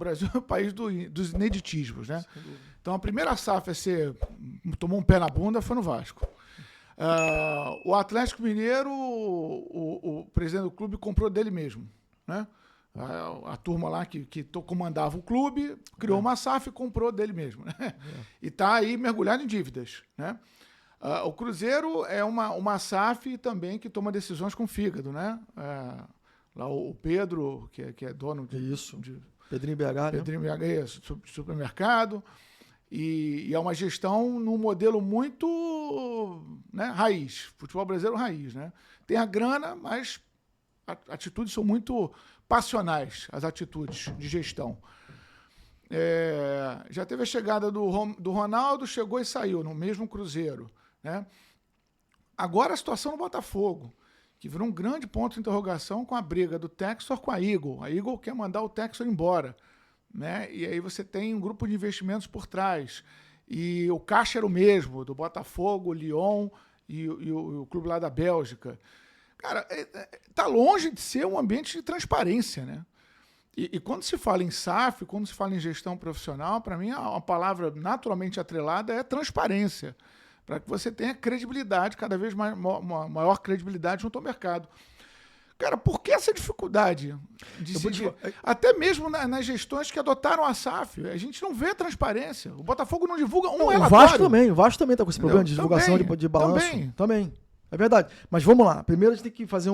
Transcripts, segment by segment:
Brasil é o país dos ineditismos, né? Então a primeira SAF tomou um pé na bunda foi no Vasco. O Atlético Mineiro, o presidente do clube comprou dele mesmo, né? A turma lá que comandava o clube criou uma SAF e comprou dele mesmo, né? E está aí mergulhado em dívidas, né? O Cruzeiro é uma SAF também que toma decisões com fígado, né? Lá o Pedro, que é dono de Pedrinho BH, Pedrinho BH, supermercado, e é uma gestão num modelo muito, né, raiz, futebol brasileiro raiz, né? Tem a grana, mas atitudes são muito passionais, as atitudes de gestão. Já teve a chegada do Ronaldo, chegou e saiu no mesmo Cruzeiro, né? Agora a situação no Botafogo, que virou um grande ponto de interrogação com a briga do Textor com a Eagle. A Eagle quer mandar o Textor embora, né? E aí você tem um grupo de investimentos por trás. E o caixa era o mesmo, do Botafogo, o Lyon e o clube lá da Bélgica. Cara, tá longe de ser um ambiente de transparência, né? E quando se fala em SAF, quando se fala em gestão profissional, para mim a palavra naturalmente atrelada é transparência, para que você tenha credibilidade, cada vez maior credibilidade junto ao mercado. Cara, por que essa dificuldade de seguir? Até mesmo nas gestões que adotaram a SAF, a gente não vê transparência. O Botafogo não divulga relatório. O Vasco também está com esse problema de divulgação de balanço. Também. É verdade. Mas vamos lá. Primeiro a gente tem que fazer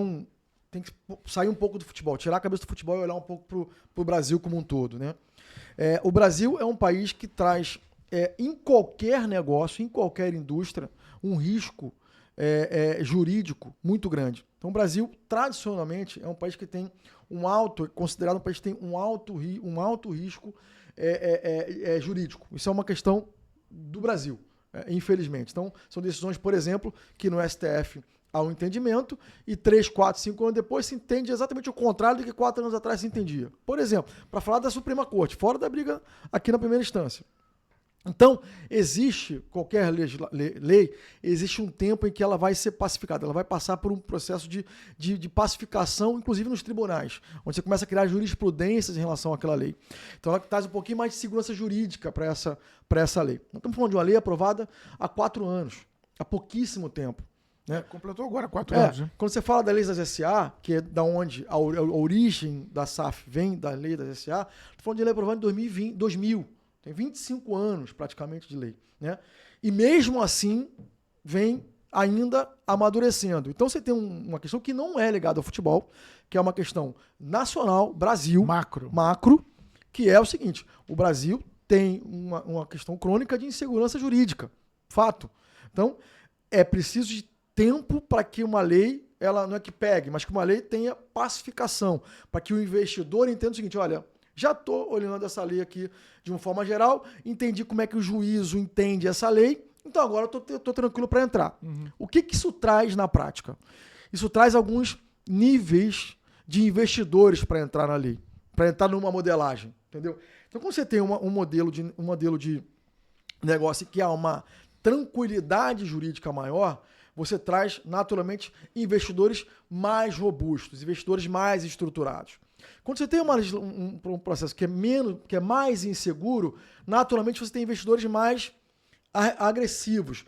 tem que sair um pouco do futebol, tirar a cabeça do futebol e olhar um pouco pro Brasil como um todo, né? O Brasil é um país que traz, em qualquer negócio, em qualquer indústria, um risco jurídico muito grande. Então o Brasil, tradicionalmente, é um país que tem considerado um país que tem um alto risco jurídico. Isso é uma questão do Brasil, infelizmente. Então, são decisões, por exemplo, que no STF há um entendimento e 3, 4, 5 anos depois se entende exatamente o contrário do que 4 anos atrás se entendia. Por exemplo, para falar da Suprema Corte, fora da briga aqui na primeira instância. Então, existe, qualquer lei, existe um tempo em que ela vai ser pacificada, ela vai passar por um processo de pacificação, inclusive nos tribunais, onde você começa a criar jurisprudências em relação àquela lei. Então, ela traz um pouquinho mais de segurança jurídica para essa lei. Nós estamos falando de uma lei aprovada há 4 anos, há pouquíssimo tempo. Né? Completou agora 4 anos. Né? Quando você fala da lei das SA, que é da onde a origem da SAF vem da lei das SA, estou falando de lei aprovada em 2000. Tem 25 anos praticamente de lei. Né? E mesmo assim vem ainda amadurecendo. Então você tem uma questão que não é ligada ao futebol, que é uma questão nacional, Brasil, macro, que é o seguinte: o Brasil tem uma questão crônica de insegurança jurídica. Fato. Então, é preciso de tempo para que uma lei, ela não é que pegue, mas que uma lei tenha pacificação, para que o investidor entenda o seguinte: olha, já estou olhando essa lei aqui de uma forma geral, entendi como é que o juízo entende essa lei, então agora eu estou tranquilo para entrar. Uhum. O que isso traz na prática? Isso traz alguns níveis de investidores para entrar na lei, para entrar numa modelagem, entendeu? Então, quando você tem um modelo de negócio que há uma tranquilidade jurídica maior, você traz, naturalmente, investidores mais robustos, investidores mais estruturados. Quando você tem um processo que é mais inseguro, naturalmente você tem investidores mais agressivos,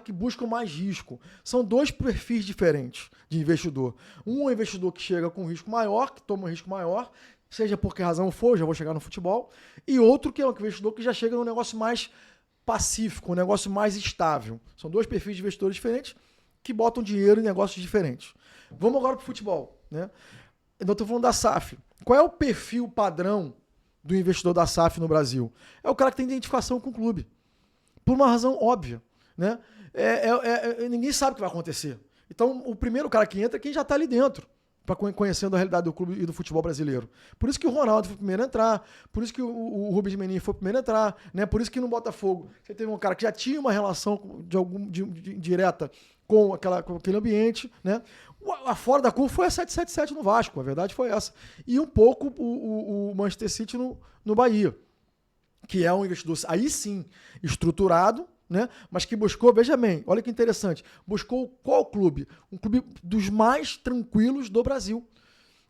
que buscam mais risco. São 2 perfis diferentes de investidor. Um é um investidor que chega com risco maior, que toma um risco maior, seja por que razão for, já vou chegar no futebol, e outro que é um investidor que já chega num negócio mais pacífico, um negócio mais estável. São 2 perfis de investidores diferentes que botam dinheiro em negócios diferentes. Vamos agora para o futebol, né? Eu estou falando da SAF. Qual é o perfil padrão do investidor da SAF no Brasil? É o cara que tem identificação com o clube. Por uma razão óbvia. Né? Ninguém sabe o que vai acontecer. Então, o primeiro cara que entra é quem já está ali dentro, conhecendo a realidade do clube e do futebol brasileiro. Por isso que o Ronaldo foi o primeiro a entrar, por isso que o Rubens Menin foi o primeiro a entrar, né? Por isso que no Botafogo você teve um cara que já tinha uma relação direta com aquele ambiente, né? A fora da curva foi a 777 no Vasco, a verdade foi essa. E um pouco o Manchester City no Bahia, que é um investidor, aí sim, estruturado, né? Mas que buscou, veja bem, olha que interessante, buscou qual clube? Um clube dos mais tranquilos do Brasil.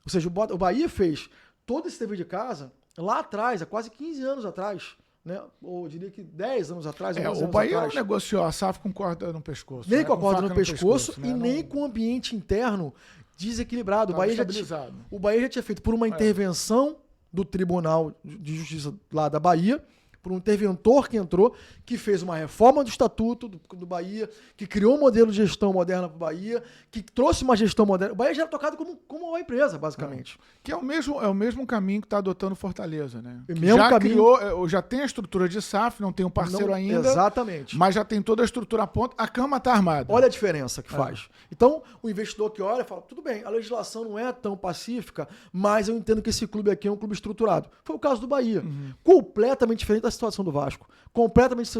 Ou seja, o Bahia fez todo esse dever de casa lá atrás, há quase 15 anos atrás, né? Ou eu diria que 10 anos atrás, 11 O anos Bahia atrás. não negociou a SAF com corda no pescoço. Nem né? com a corda no faca pescoço e né? nem com o ambiente interno desequilibrado. O Tava Bahia, estabilizado. o Bahia já tinha feito por uma intervenção do Tribunal de Justiça lá da Bahia, por um interventor que entrou, que fez uma reforma do Estatuto do Bahia, que criou um modelo de gestão moderna para o Bahia, que trouxe uma gestão moderna. O Bahia já era tocado como uma empresa, basicamente. Que é o mesmo caminho que está adotando Fortaleza, né? O Que mesmo já caminho- já tem a estrutura de SAF, não tem um parceiro Não- ainda, Exatamente. mas já tem toda a estrutura a ponto, a cama está armada. Olha a diferença que faz. Então, o investidor que olha fala, tudo bem, a legislação não é tão pacífica, mas eu entendo que esse clube aqui é um clube estruturado. Foi o caso do Bahia. Completamente diferente da situação do Vasco. Completamente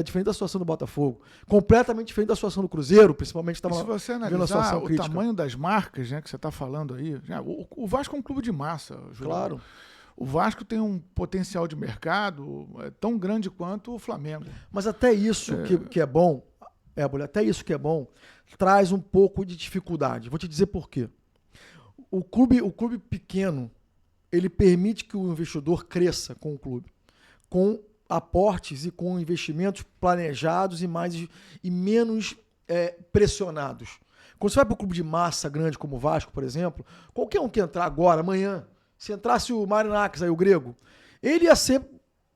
diferente da situação do Botafogo. Completamente diferente da situação do Cruzeiro, principalmente. E se você vendo a analisar situação o crítica. tamanho das marcas, né, que você está falando aí, o Vasco é um clube de massa, Júlio. Claro. O Vasco tem um potencial de mercado tão grande quanto o Flamengo. Mas até isso que é bom, até isso que é bom, traz um pouco de dificuldade. Vou te dizer por quê. O clube pequeno, ele permite que o investidor cresça com o clube, com aportes e com investimentos planejados e menos pressionados. Quando você vai para o clube de massa grande como o Vasco, por exemplo, qualquer um que entrar agora, amanhã, se entrasse o Marinakis, aí, o grego, ele ia ser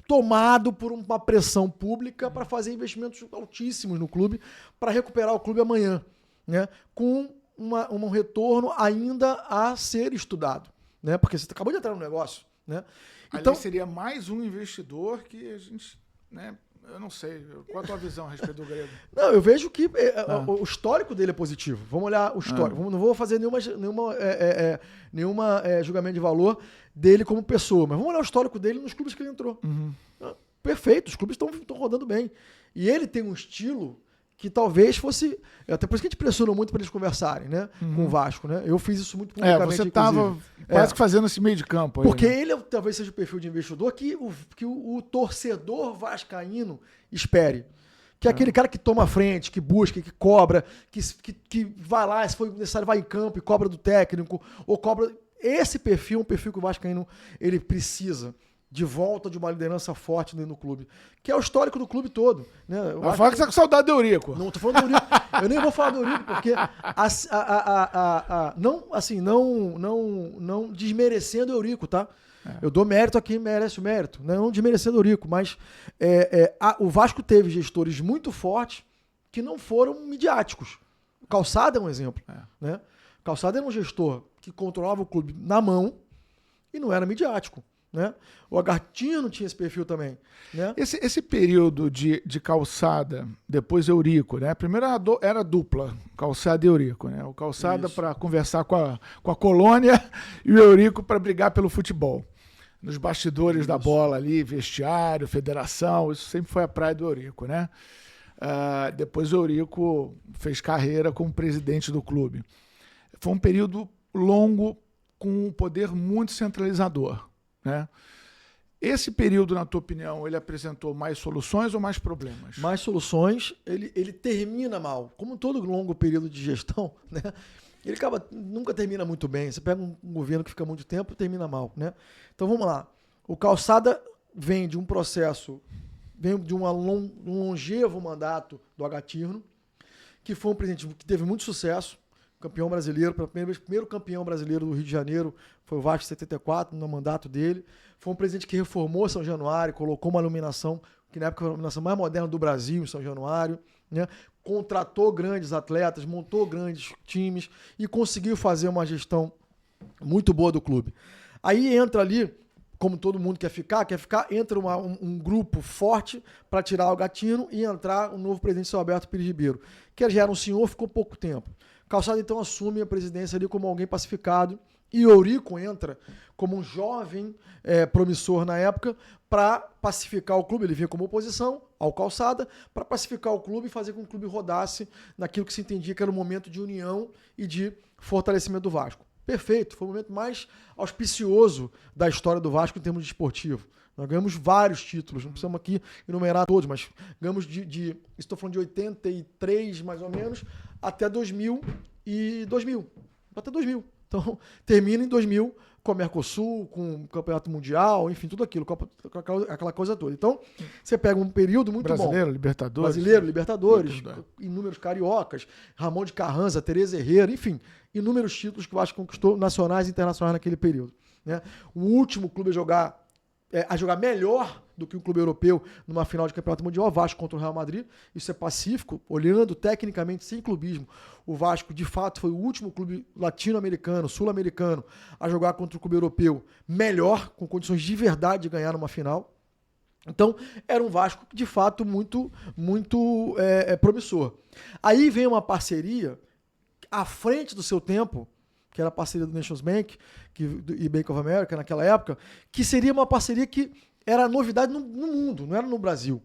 tomado por uma pressão pública para fazer investimentos altíssimos no clube, para recuperar o clube amanhã, né? Com um retorno ainda a ser estudado, né? Porque você acabou de entrar no negócio, né? Então, Ali seria mais um investidor que a gente, né, eu não sei, qual a tua visão a respeito do grego? não, eu vejo que o histórico dele é positivo. Vamos olhar o histórico. Não vou fazer nenhuma julgamento de valor dele como pessoa, mas vamos olhar o histórico dele nos clubes que ele entrou. Perfeito, os clubes estão rodando bem. E ele tem um estilo que talvez fosse... Até por isso que a gente pressionou muito para eles conversarem, né? Com o Vasco, né? Eu fiz isso muito publicamente, Você estava quase que fazendo esse meio de campo aí. porque né? ele talvez seja o perfil de investidor que o torcedor vascaíno espere. Que é aquele cara que toma a frente, que busca, que cobra, que vai lá, se for necessário, vai em campo e cobra do técnico, ou cobra... Esse perfil é um perfil que o vascaíno ele precisa de volta de uma liderança forte dentro do clube. Que é o histórico do clube todo. Né? Vai falar que você tá com saudade do Eurico. Não tô falando do Eurico. Eu nem vou falar do Eurico, porque não desmerecendo o Eurico, tá? Eu dou mérito a quem merece o mérito. Não desmerecendo o Eurico, mas o Vasco teve gestores muito fortes que não foram midiáticos. O Calçada é um exemplo. Né? O Calçada era um gestor que controlava o clube na mão e não era midiático. Né? O Agostinho não tinha esse perfil também. Né? Esse período de Calçada, depois Eurico, né? Primeiro era dupla, Calçada e Eurico. Né? O Calçada para conversar com a colônia e o Eurico para brigar pelo futebol. Nos bastidores da bola ali, vestiário, federação, isso sempre foi a praia do Eurico. Né? Depois o Eurico fez carreira como presidente do clube. Foi um período longo com um poder muito centralizador. Né? Esse período, na tua opinião, ele apresentou mais soluções ou mais problemas? Mais soluções, ele termina mal. Como todo longo período de gestão, né? Ele nunca termina muito bem. Você pega um governo que fica muito tempo e termina mal. Né? Então vamos lá. O Calçada vem de um processo, vem de um longevo mandato do Agatirno, que foi um presidente que teve muito sucesso, campeão brasileiro, pela primeira vez, primeiro campeão brasileiro do Rio de Janeiro, foi o Vasco em 74, no mandato dele. Foi um presidente que reformou São Januário, colocou uma iluminação, que na época foi a iluminação mais moderna do Brasil, em São Januário, né? Contratou grandes atletas, montou grandes times e conseguiu fazer uma gestão muito boa do clube. Aí entra ali, como todo mundo quer ficar, entra um grupo forte para tirar o Gatino e entrar um novo presidente, seu Alberto Pires Ribeiro, que já era um senhor, ficou pouco tempo. Calçado então assume a presidência ali como alguém pacificado e o Eurico entra como um jovem promissor na época para pacificar o clube. Ele vinha como oposição ao Calçada para pacificar o clube e fazer com que o clube rodasse naquilo que se entendia que era um momento de união e de fortalecimento do Vasco. Perfeito, foi o momento mais auspicioso da história do Vasco em termos de esportivo. Nós ganhamos vários títulos, não precisamos aqui enumerar todos, mas ganhamos estou falando de 83 mais ou menos, até 2000. Até 2000. Então, termina em 2000 com a Mercosul, com o Campeonato Mundial, enfim, tudo aquilo, aquela coisa toda. Então, você pega um período muito Brasileiro, bom. Libertadores. Brasileiro, Libertadores, inúmeros cariocas, Ramon de Carranza, Tereza Herrera, enfim, inúmeros títulos que o Vasco conquistou nacionais e internacionais naquele período. Né? O último clube a jogar melhor do que o clube europeu numa final de campeonato mundial, o Vasco contra o Real Madrid. Isso é pacífico, olhando tecnicamente, sem clubismo. O Vasco, de fato, foi o último clube latino-americano, sul-americano, a jogar contra o clube europeu melhor, com condições de verdade de ganhar numa final. Então, era um Vasco, de fato, muito promissor. Aí vem uma parceria à frente do seu tempo, que era a parceria do Nations Bank e Bank of America naquela época, que seria uma parceria que era novidade no mundo, não era no Brasil.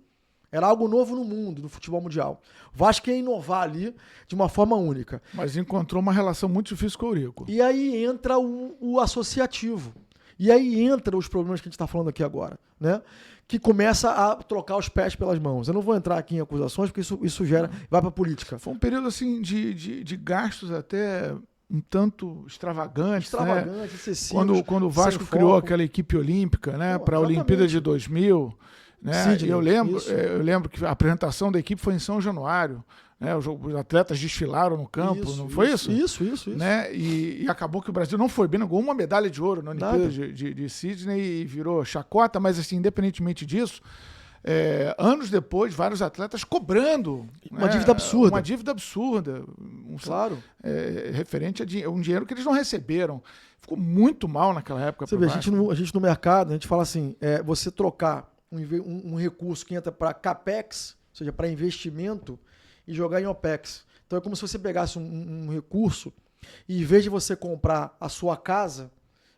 Era algo novo no mundo, no futebol mundial. O Vasco ia inovar ali de uma forma única. Mas encontrou uma relação muito difícil com o Eurico. E aí entra o associativo. E aí entra os problemas que a gente está falando aqui agora, né? Que começa a trocar os pés pelas mãos. Eu não vou entrar aqui em acusações, porque isso vai para a política. Foi um período assim de gastos até um tanto extravagante, né? Excessivos. Quando o Vasco criou aquela equipe olímpica, né, para a Olimpíada de 2000, né? Sidney, eu lembro que a apresentação da equipe foi em São Januário, né? Os atletas desfilaram no campo, não foi isso? Isso. Né? E acabou que o Brasil não foi bem, não ganhou uma medalha de ouro na Olimpíada de Sydney e virou chacota, mas assim, independentemente disso, anos depois, vários atletas cobrando uma dívida absurda. Uma dívida absurda. Claro. Referente a um dinheiro que eles não receberam. Ficou muito mal naquela época. Você vê, a gente no mercado, a gente fala assim, você trocar um recurso que entra para CAPEX, ou seja, para investimento, e jogar em OPEX. Então é como se você pegasse um recurso e, em vez de você comprar a sua casa,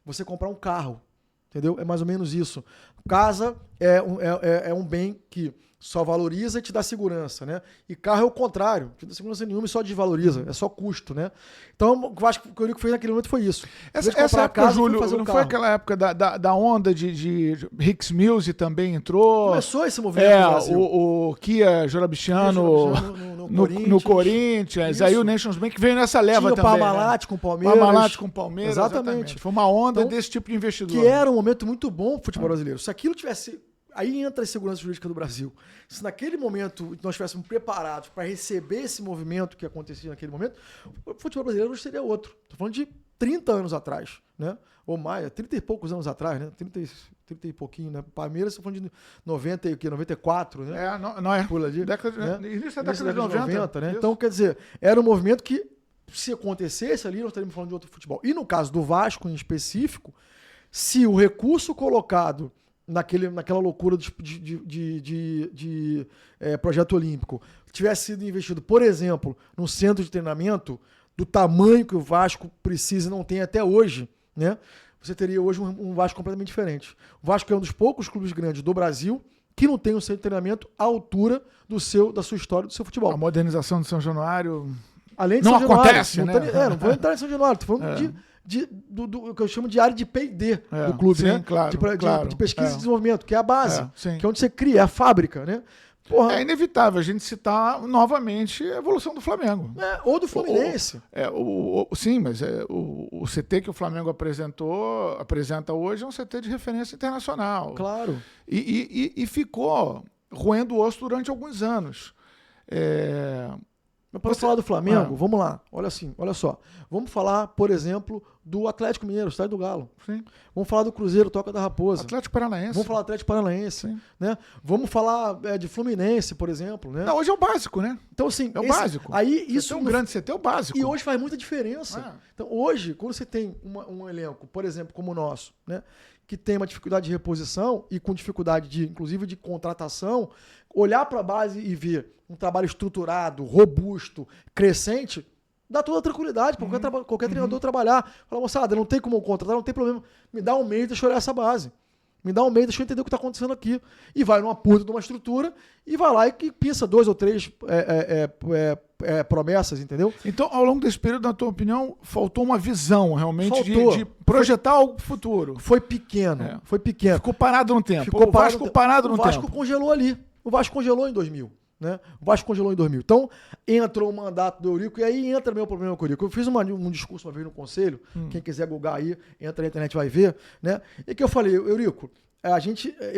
você comprar um carro. Entendeu? É mais ou menos isso. Casa é um bem que só valoriza e te dá segurança, né? E carro é o contrário, não dá segurança nenhuma e só desvaloriza, é só custo, né? Então, eu acho que o que o Eurico fez naquele momento foi isso. Essa época, Júlio, não foi aquela época da onda de Hicks Mills também entrou? Começou esse movimento no Brasil. O Kia Jorabichiano no Corinthians, aí o Nations Bank veio nessa leva também. O Parmalat com o Palmeiras. Parmalat com o Palmeiras, exatamente. Foi uma onda desse tipo de investidor. Que era um momento muito bom pro futebol brasileiro. Se aquilo tivesse... Aí entra a segurança jurídica do Brasil. Se naquele momento nós estivéssemos preparados para receber esse movimento que acontecia naquele momento, o futebol brasileiro hoje seria outro. Estou falando de 30 anos atrás, né? Ou mais, 30 e poucos anos atrás, né? 30 e pouquinho, né? Palmeiras, estou falando de 94, né? Não é. Pula ali, Início da década de 90, né? Então, quer dizer, era um movimento que, se acontecesse ali, nós estaríamos falando de outro futebol. E no caso do Vasco, em específico, se o recurso colocado naquela loucura de projeto olímpico tivesse sido investido, por exemplo, num centro de treinamento do tamanho que o Vasco precisa e não tem até hoje, né? Você teria hoje um Vasco completamente diferente. O Vasco é um dos poucos clubes grandes do Brasil que não tem um centro de treinamento à altura da sua história, do seu futebol. A modernização do São Januário além de não São Januário, acontece, né? Não vou entrar em São Januário, estou falando do que eu chamo de área de P&D do clube, sim, né? Claro, de pesquisa e desenvolvimento, que é a base, sim. que é onde você cria, é a fábrica, né? Porra. É inevitável a gente citar novamente a evolução do Flamengo. Ou do Fluminense. Sim, mas o CT que o Flamengo apresenta hoje é um CT de referência internacional. Claro. E ficou roendo o osso durante alguns anos. Mas para falar do Flamengo, vamos lá. Olha só. Vamos falar, por exemplo, do Atlético Mineiro, Estádio do Galo. Sim. Vamos falar do Cruzeiro, Toca da Raposa. Atlético Paranaense. Vamos falar do Atlético Paranaense. Né? Vamos falar de Fluminense, por exemplo. Né? Não, hoje é o básico, né? Então, assim, é o básico. Aí, isso é um grande CT, é o básico. E hoje faz muita diferença. Então, hoje, quando você tem um elenco, por exemplo, como o nosso, né? Que tem uma dificuldade de reposição e com dificuldade, inclusive, de contratação, olhar para a base e ver um trabalho estruturado, robusto, crescente, dá toda a tranquilidade para qualquer treinador trabalhar. Fala, moçada, não tem como contratar, não tem problema. Me dá um mês, deixa eu olhar essa base. Me dá um mês, deixa eu entender o que está acontecendo aqui. E vai numa puta de uma estrutura e vai lá e pensa 2 ou 3 promessas, entendeu? Então, ao longo desse período, na tua opinião, faltou uma visão realmente de projetar algo pro futuro. Foi pequeno. Foi pequeno. Ficou parado no tempo. O Vasco parado no tempo. O Vasco congelou ali. O Vasco congelou em 2000. Né? O Vasco congelou em 2000. Então, entrou o mandato do Eurico, e aí entra meu problema com o Eurico. Eu fiz um discurso uma vez no conselho, quem quiser googar aí, entra na internet vai ver, né? E que eu falei, Eurico,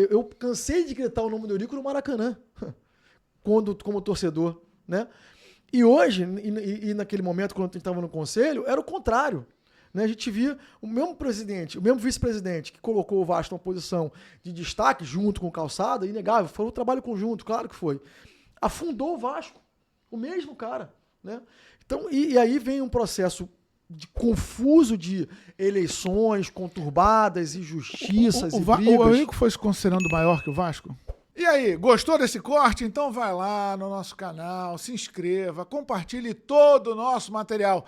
eu cansei de gritar o nome do Eurico no Maracanã, como torcedor, né? E hoje, e naquele momento, quando a gente estava no conselho, era o contrário. Né? A gente via o mesmo presidente, o mesmo vice-presidente que colocou o Vasco numa posição de destaque junto com o Calçada, inegável, foi um trabalho conjunto, claro que foi. Afundou o Vasco, o mesmo cara. Né? Então, e aí vem um processo confuso de eleições conturbadas, injustiças e brigas. O Eurico foi se considerando maior que o Vasco? E aí, gostou desse corte? Então vai lá no nosso canal, se inscreva, compartilhe todo o nosso material.